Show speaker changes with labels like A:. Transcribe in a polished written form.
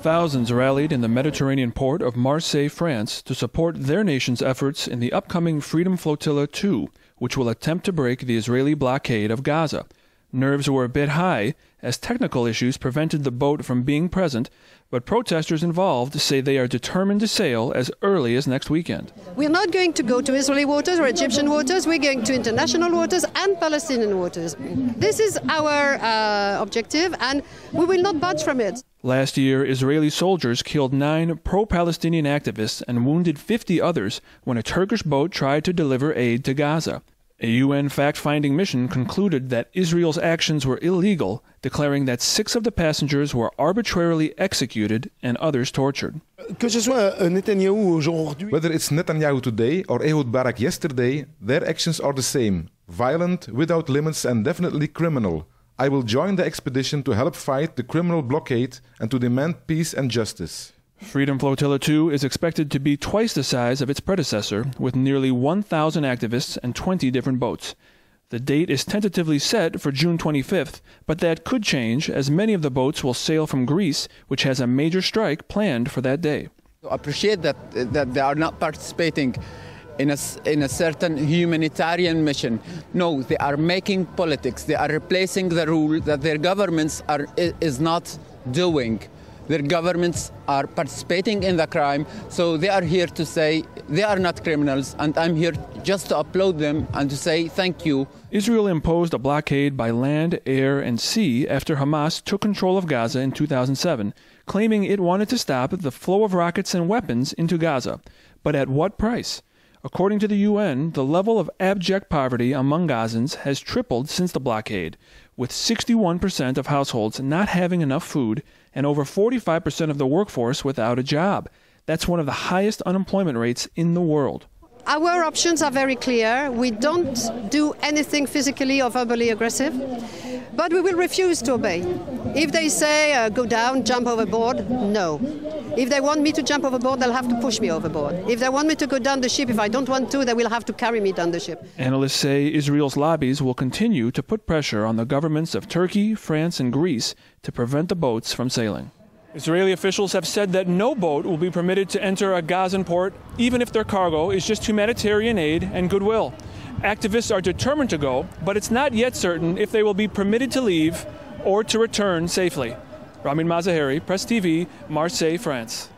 A: Thousands rallied in the Mediterranean port of Marseilles, France, to support their nation's efforts in the upcoming Freedom Flotilla 2, which will attempt to break the Israeli blockade of Gaza. Nerves were a bit high, as technical issues prevented the boat from being present, but protesters involved say they are determined to sail as early as next weekend.
B: We're not going to go to Israeli waters or Egyptian waters. We're going to international waters and Palestinian waters. This is our objective, and we will not budge from it.
A: Last year, Israeli soldiers killed 9 pro-Palestinian activists and wounded 50 others when a Turkish boat tried to deliver aid to Gaza. A UN fact-finding mission concluded that Israel's actions were illegal, declaring that 6 of the passengers were arbitrarily executed and others tortured.
C: Whether it's Netanyahu today or Ehud Barak yesterday, their actions are the same: violent, without limits, and definitely criminal. I will join the expedition to help fight the criminal blockade and to demand peace and justice.
A: Freedom Flotilla 2 is expected to be twice the size of its predecessor, with nearly 1,000 activists and 20 different boats. The date is tentatively set for June 25th, but that could change as many of the boats will sail from Greece, which has a major strike planned for that day.
D: I appreciate that they are not participating in a certain humanitarian mission. No, they are making politics. They are replacing the rule that their governments is not doing. Their governments are participating in the crime, so they are here to say they are not criminals, and I'm here just to applaud them and to say thank you.
A: Israel imposed a blockade by land, air, and sea after Hamas took control of Gaza in 2007, claiming it wanted to stop the flow of rockets and weapons into Gaza. But at what price? According to the UN, the level of abject poverty among Gazans has tripled since the blockade, with 61% of households not having enough food and over 45% of the workforce without a job. That's one of the highest unemployment rates in the world.
B: Our options are very clear. We don't do anything physically or verbally aggressive, but we will refuse to obey. If they say go down, jump overboard, no. If they want me to jump overboard, they'll have to push me overboard. If they want me to go down the ship, if I don't want to, they will have to carry me down the ship.
A: Analysts say Israel's lobbies will continue to put pressure on the governments of Turkey, France, and Greece to prevent the boats from sailing. Israeli officials have said that no boat will be permitted to enter a Gazan port, even if their cargo is just humanitarian aid and goodwill. Activists are determined to go, but it's not yet certain if they will be permitted to leave or to return safely. Ramin, Mazaheri, Press TV, Marseille, France.